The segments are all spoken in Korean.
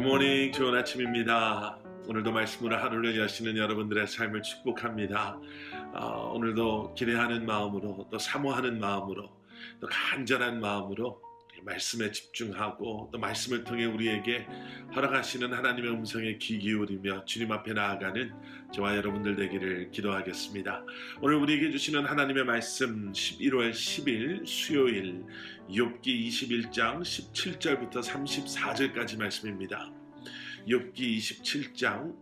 굿모닝, 좋은 아침입니다. 오늘도 말씀으로 하루를 여시는 여러분들의 삶을 축복합니다. 오늘도 기대하는 마음으로, 또 사모하는 마음으로, 또 간절한 마음으로 말씀에 집중하고, 또 말씀을 통해 우리에게 허락하시는 하나님의 음성에 귀 기울이며 주님 앞에 나아가는 저와 여러분들 되기를 기도하겠습니다. 오늘 우리에게 주시는 하나님의 말씀 11월 10일 수요일 욥기 21장 17절부터 34절까지 말씀입니다. 욥기 27장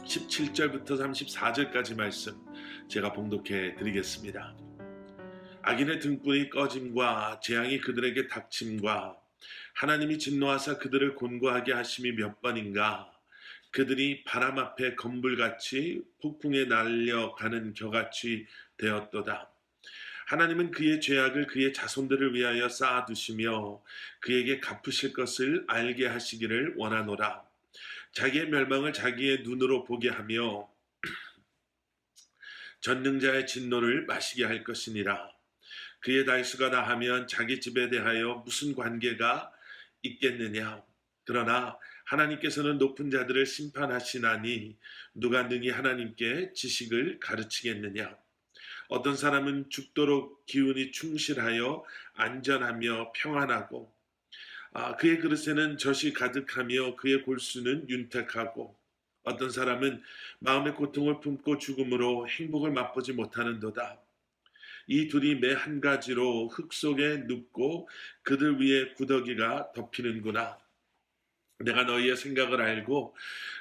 17절부터 34절까지 말씀 제가 봉독해 드리겠습니다. 악인의 등불이 꺼짐과 재앙이 그들에게 닥침과 하나님이 진노하사 그들을 곤고하게 하심이 몇 번인가. 그들이 바람 앞에 검불같이 폭풍에 날려가는 겨같이 되었도다. 하나님은 그의 죄악을 그의 자손들을 위하여 쌓아두시며 그에게 갚으실 것을 알게 하시기를 원하노라. 자기의 멸망을 자기의 눈으로 보게 하며 전능자의 진노를 마시게 할 것이니라. 그의 달수가 다하면 자기 집에 대하여 무슨 관계가 있겠느냐. 그러나 하나님께서는 높은 자들을 심판하시나니 누가 능히 하나님께 지식을 가르치겠느냐. 어떤 사람은 죽도록 기운이 충실하여 안전하며 평안하고 그의 그릇에는 젖이 가득하며 그의 골수는 윤택하고 어떤 사람은 마음의 고통을 품고 죽음으로 행복을 맛보지 못하는도다. 이 둘이 매 한 가지로 흙 속에 눕고 그들 위에 구더기가 덮이는구나. 내가 너희의 생각을 알고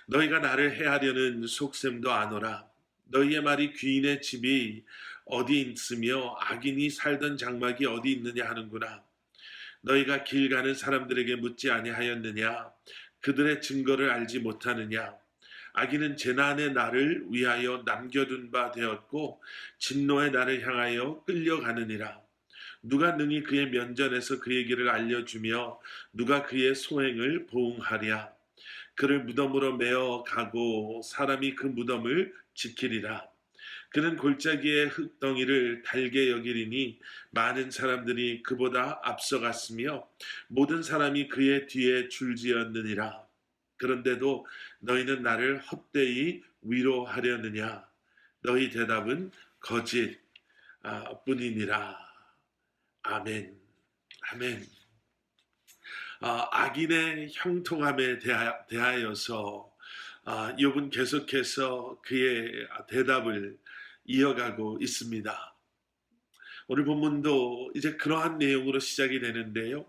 너희가 나를 해하려는 속셈도 아노라. 너희의 말이 귀인의 집이 어디 있으며 악인이 살던 장막이 어디 있느냐 하는구나. 너희가 길 가는 사람들에게 묻지 아니하였느냐. 그들의 증거를 알지 못하느냐. 악인은 재난의 날을 위하여 남겨둔 바 되었고 진노의 날을 향하여 끌려가느니라. 누가 능히 그의 면전에서 그의 길을 알려주며 누가 그의 소행을 보응하랴. 그를 무덤으로 메어 가고 사람이 그 무덤을 지키리라. 그는 골짜기의 흙덩이를 달게 여기리니 많은 사람들이 그보다 앞서갔으며 모든 사람이 그의 뒤에 줄지었느니라. 그런데도 너희는 나를 헛되이 위로하려느냐. 너희 대답은 거짓 뿐이니라. 아멘. 아멘. 악인의 형통함에 대하여서 욥은 계속해서 그의 대답을 이어가고 있습니다. 오늘 본문도 이제 그러한 내용으로 시작이 되는데요.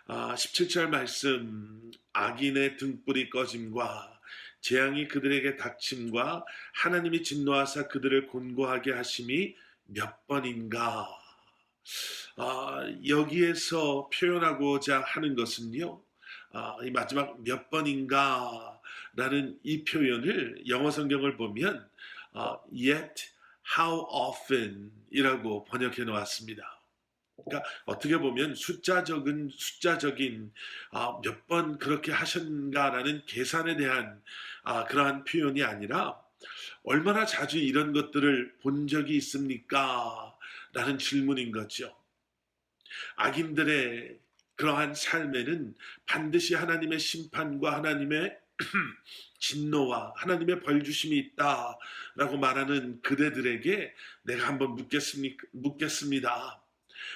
17절 말씀, 악인의 등불이 꺼짐과 재앙이 그들에게 닥침과 하나님이 진노하사 그들을 곤고하게 하심이 몇 번인가. 여기에서 표현하고자 하는 것은요, 이 마지막 몇 번인가 라는 이 표현을 영어 성경을 보면 yet how often 이라고 번역해 놓았습니다. 그러니까 어떻게 보면 숫자적인 몇 번 그렇게 하셨는가라는 계산에 대한 그러한 표현이 아니라 얼마나 자주 이런 것들을 본 적이 있습니까? 라는 질문인 거죠. 악인들의 그러한 삶에는 반드시 하나님의 심판과 하나님의 진노와 하나님의 벌주심이 있다라고 말하는 그대들에게 내가 한번 묻겠습니다.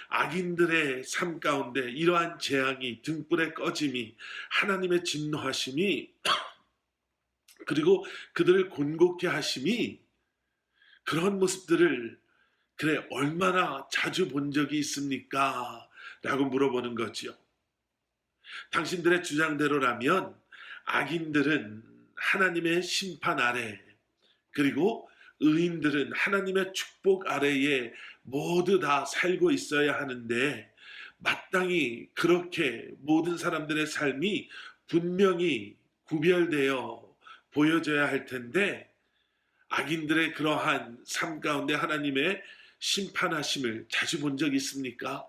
악인들의 삶 가운데 이러한 재앙이, 등불의 꺼짐이, 하나님의 진노하심이 그리고 그들을 곤곡케 하심이, 그런 모습들을 그래 얼마나 자주 본 적이 있습니까? 라고 물어보는 거지요. 당신들의 주장대로라면 악인들은 하나님의 심판 아래, 그리고 의인들은 하나님의 축복 아래에 모두 다 살고 있어야 하는데 마땅히 그렇게 모든 사람들의 삶이 분명히 구별되어 보여져야 할 텐데 악인들의 그러한 삶 가운데 하나님의 심판하심을 자주 본 적이 있습니까?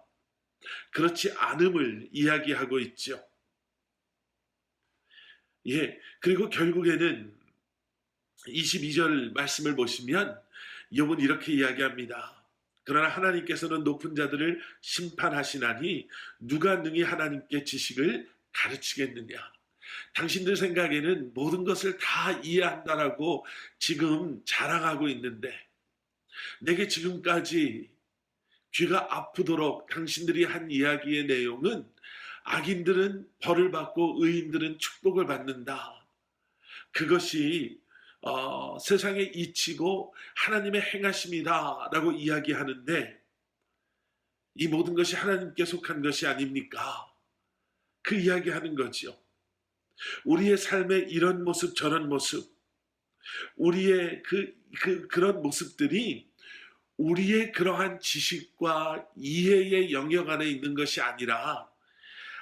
그렇지 않음을 이야기하고 있죠. 그리고 결국에는 22절 말씀을 보시면 욥은 이렇게 이야기합니다. 그러나 하나님께서는 높은 자들을 심판하시나니 누가 능히 하나님께 지식을 가르치겠느냐. 당신들 생각에는 모든 것을 다 이해한다라고 지금 자랑하고 있는데 내게 지금까지 귀가 아프도록 당신들이 한 이야기의 내용은 악인들은 벌을 받고 의인들은 축복을 받는다. 그것이 세상의 이치고 하나님의 행하심이다라고 이야기하는데 이 모든 것이 하나님께 속한 것이 아닙니까? 그 이야기하는 거지요. 우리의 삶의 이런 모습 저런 모습 우리의 그런 모습들이 우리의 그러한 지식과 이해의 영역 안에 있는 것이 아니라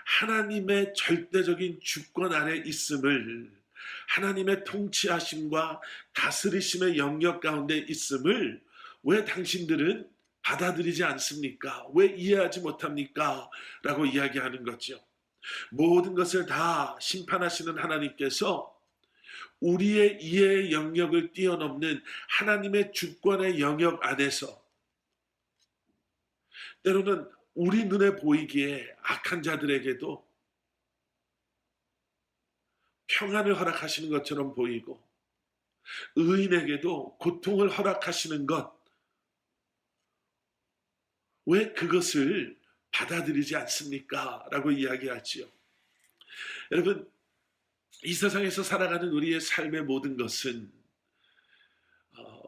하나님의 절대적인 주권 아래 있음을 하나님의 통치하심과 다스리심의 영역 가운데 있음을 왜 당신들은 받아들이지 않습니까? 왜 이해하지 못합니까? 라고 이야기하는 거죠. 모든 것을 다 심판하시는 하나님께서 우리의 이해의 영역을 뛰어넘는 하나님의 주권의 영역 안에서 때로는 우리 눈에 보이기에 악한 자들에게도 평안을 허락하시는 것처럼 보이고 의인에게도 고통을 허락하시는 것, 왜 그것을 받아들이지 않습니까? 라고 이야기하지요. 여러분, 이 세상에서 살아가는 우리의 삶의 모든 것은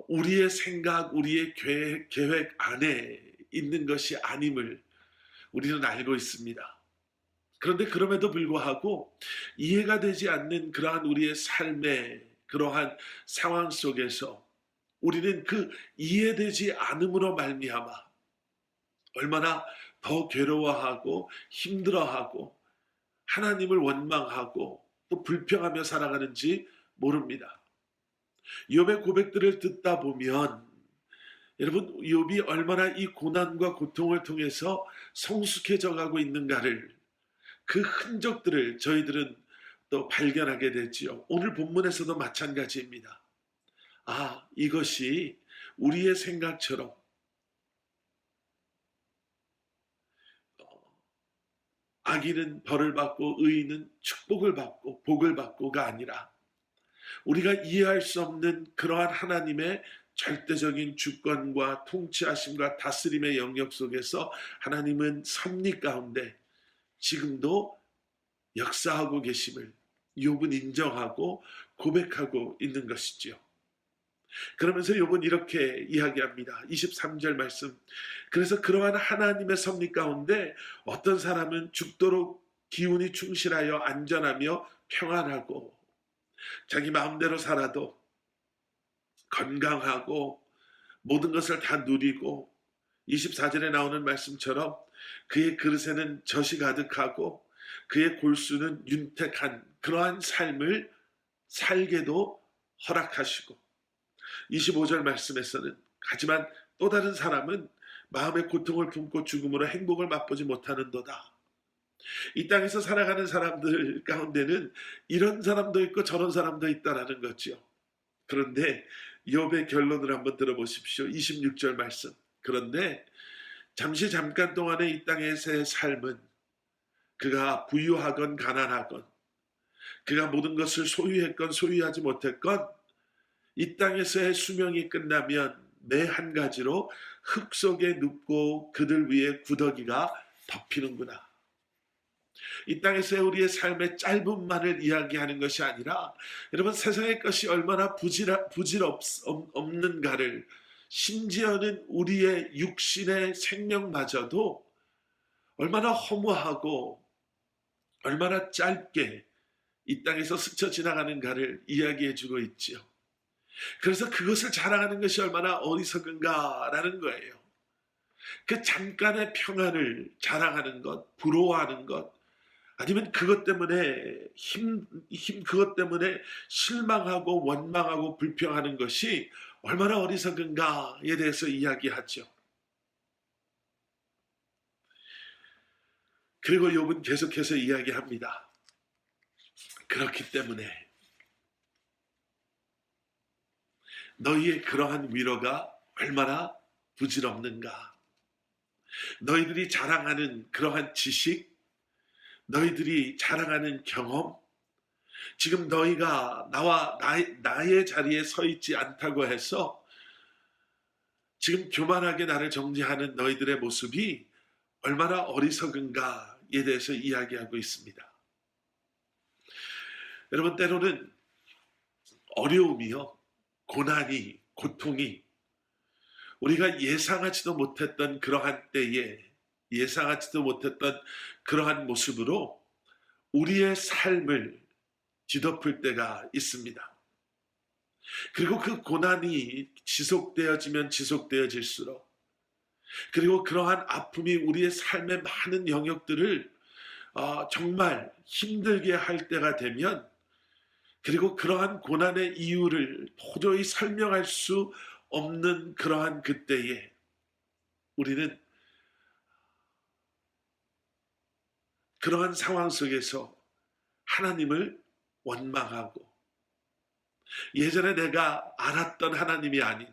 우리의 생각, 우리의 계획 안에 있는 것이 아님을 우리는 알고 있습니다. 그런데 그럼에도 불구하고 이해가 되지 않는 그러한 우리의 삶의 그러한 상황 속에서 우리는 그 이해되지 않음으로 말미암아 얼마나 더 괴로워하고 힘들어하고 하나님을 원망하고 또 불평하며 살아가는지 모릅니다. 욥의 고백들을 듣다 보면 여러분 욥이 얼마나 이 고난과 고통을 통해서 성숙해져 가고 있는가를 그 흔적들을 저희들은 또 발견하게 되지요. 오늘 본문에서도 마찬가지입니다. 아, 이것이 우리의 생각처럼 악인은 벌을 받고 의인은 축복을 받고 복을 받고가 아니라 우리가 이해할 수 없는 그러한 하나님의 절대적인 주권과 통치하심과 다스림의 영역 속에서 하나님은 섭리 가운데 지금도 역사하고 계심을 욥은 인정하고 고백하고 있는 것이지요. 그러면서 욥은 이렇게 이야기합니다. 23절 말씀. 그래서 그러한 하나님의 섭리 가운데 어떤 사람은 죽도록 기운이 충실하여 안전하며 평안하고 자기 마음대로 살아도 건강하고 모든 것을 다 누리고 24절에 나오는 말씀처럼 그의 그릇에는 젖이 가득하고 그의 골수는 윤택한 그러한 삶을 살게도 허락하시고 25절 말씀에서는 하지만 또 다른 사람은 마음의 고통을 품고 죽음으로 행복을 맛보지 못하는도다. 이 땅에서 살아가는 사람들 가운데는 이런 사람도 있고 저런 사람도 있다라는 거죠. 그런데 욥의 결론을 한번 들어보십시오. 26절 말씀. 그런데 잠깐 동안의 이 땅에서의 삶은 그가 부유하건 가난하건 그가 모든 것을 소유했건 소유하지 못했건 이 땅에서의 수명이 끝나면 매 한 가지로 흙 속에 눕고 그들 위에 구더기가 덮이는구나. 이 땅에서의 우리의 삶의 짧음만을 이야기하는 것이 아니라 여러분 세상의 것이 얼마나 없는가를 심지어는 우리의 육신의 생명마저도 얼마나 허무하고 얼마나 짧게 이 땅에서 스쳐 지나가는가를 이야기해주고 있지요. 그래서 그것을 자랑하는 것이 얼마나 어리석은가라는 거예요. 그 잠깐의 평안을 자랑하는 것, 부러워하는 것, 아니면 그것 때문에 그것 때문에 실망하고 원망하고 불평하는 것이 얼마나 어리석은가에 대해서 이야기하죠. 그리고 욥은 계속해서 이야기합니다. 그렇기 때문에 너희의 그러한 위로가 얼마나 부질없는가. 너희들이 자랑하는 그러한 지식, 너희들이 자랑하는 경험, 지금 너희가 나의 자리에 서 있지 않다고 해서 지금 교만하게 나를 정죄하는 너희들의 모습이 얼마나 어리석은가에 대해서 이야기하고 있습니다. 여러분, 때로는 어려움이요, 고난이, 고통이 우리가 예상하지도 못했던 그러한 때에, 예상하지도 못했던 그러한 모습으로 우리의 삶을 뒤덮을 때가 있습니다. 그리고 그 고난이 지속되어지면 지속되어질수록, 그리고 그러한 아픔이 우리의 삶의 많은 영역들을 정말 힘들게 할 때가 되면, 그리고 그러한 고난의 이유를 도저히 설명할 수 없는 그러한 그때에 우리는 그러한 상황 속에서 하나님을 원망하고, 예전에 내가 알았던 하나님이 아닌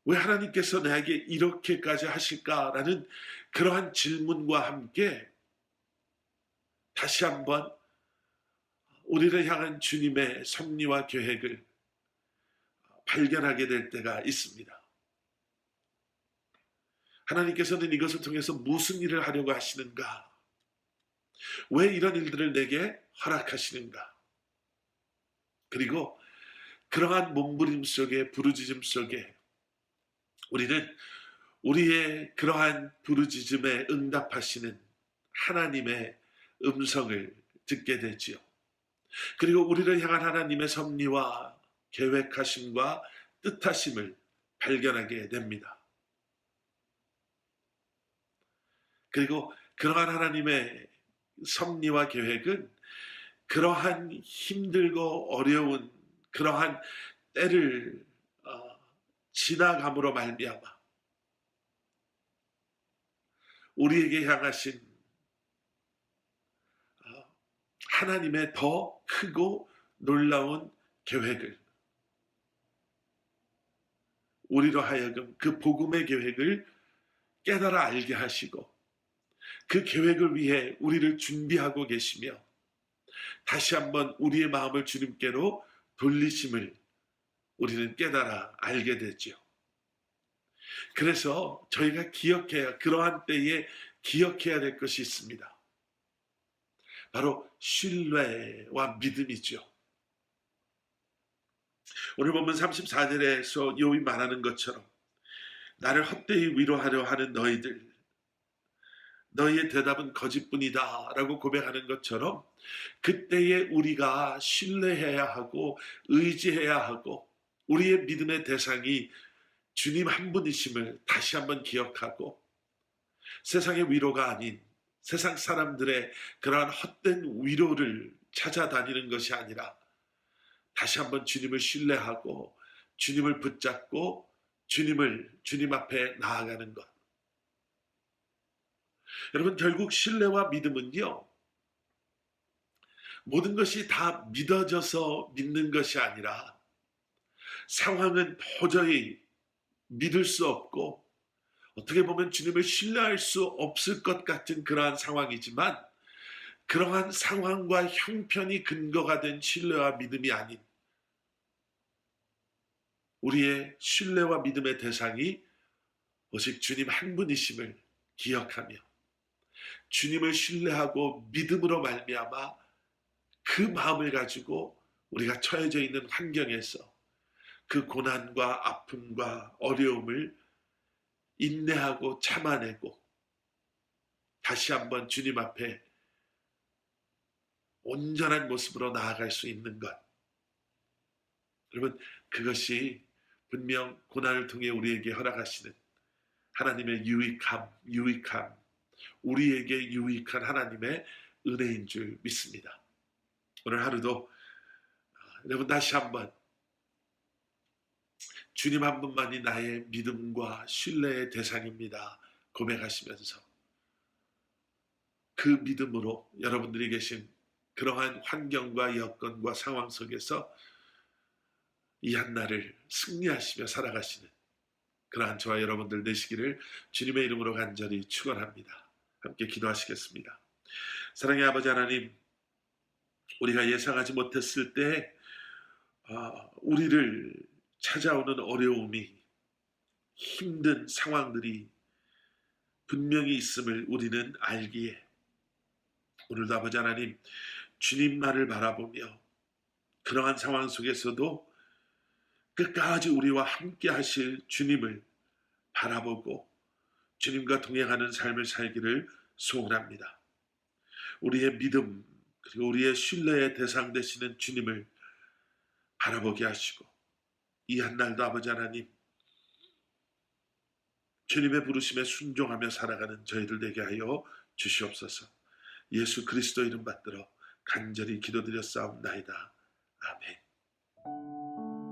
왜 하나님께서 나에게 이렇게까지 하실까라는 그러한 질문과 함께 다시 한번 우리를 향한 주님의 섭리와 계획을 발견하게 될 때가 있습니다. 하나님께서는 이것을 통해서 무슨 일을 하려고 하시는가? 왜 이런 일들을 내게 허락하시는가? 그리고 그러한 몸부림 속에, 부르짖음 속에 우리는 우리의 그러한 부르짖음에 응답하시는 하나님의 음성을 듣게 되지요. 그리고 우리를 향한 하나님의 섭리와 계획하심과 뜻하심을 발견하게 됩니다. 그리고 그러한 하나님의 섭리와 계획은 그러한 힘들고 어려운 그러한 때를 지나감으로 말미암아 우리에게 향하신 하나님의 더 크고 놀라운 계획을, 우리로 하여금 그 복음의 계획을 깨달아 알게 하시고 그 계획을 위해 우리를 준비하고 계시며 다시 한번 우리의 마음을 주님께로 돌리심을 우리는 깨달아 알게 되죠. 그래서 저희가 그러한 때에 기억해야 될 것이 있습니다. 바로 신뢰와 믿음이죠. 오늘 보면 34절에서 욥이 말하는 것처럼 나를 헛되이 위로하려 하는 너희의 대답은 거짓뿐이다 라고 고백하는 것처럼 그때에 우리가 신뢰해야 하고 의지해야 하고 우리의 믿음의 대상이 주님 한 분이심을 다시 한번 기억하고 세상의 위로가 아닌 세상 사람들의 그러한 헛된 위로를 찾아다니는 것이 아니라 다시 한번 주님을 신뢰하고 주님을 붙잡고 주님 앞에 나아가는 것. 여러분, 결국 신뢰와 믿음은요, 모든 것이 다 믿어져서 믿는 것이 아니라 상황은 도저히 믿을 수 없고 어떻게 보면 주님을 신뢰할 수 없을 것 같은 그러한 상황이지만 그러한 상황과 형편이 근거가 된 신뢰와 믿음이 아닌 우리의 신뢰와 믿음의 대상이 오직 주님 한 분이심을 기억하며 주님을 신뢰하고 믿음으로 말미암아 그 마음을 가지고 우리가 처해져 있는 환경에서 그 고난과 아픔과 어려움을 인내하고 참아내고 다시 한번 주님 앞에 온전한 모습으로 나아갈 수 있는 것. 여러분, 그것이 분명 고난을 통해 우리에게 허락하시는 하나님의 유익함, 우리에게 유익한 하나님의 은혜인 줄 믿습니다. 오늘 하루도 여러분 다시 한번 주님 한 분만이 나의 믿음과 신뢰의 대상입니다 고백하시면서 그 믿음으로 여러분들이 계신 그러한 환경과 여건과 상황 속에서 이 한날을 승리하시며 살아가시는 그러한 저와 여러분들 되시기를 주님의 이름으로 간절히 축원합니다. 함께 기도하시겠습니다. 사랑의 아버지 하나님, 우리가 예상하지 못했을 때 우리를 찾아오는 어려움이, 힘든 상황들이 분명히 있음을 우리는 알기에 오늘도 아버지 하나님, 주님만을 바라보며 그러한 상황 속에서도 끝까지 우리와 함께 하실 주님을 바라보고 주님과 동행하는 삶을 살기를 소원합니다. 우리의 믿음 그리고 우리의 신뢰의 대상 되시는 주님을 바라보게 하시고 이 한날도 아버지 하나님, 주님의 부르심에 순종하며 살아가는 저희들 되게 하여 주시옵소서. 예수 그리스도 이름 받들어 간절히 기도드렸사옵나이다. 아멘.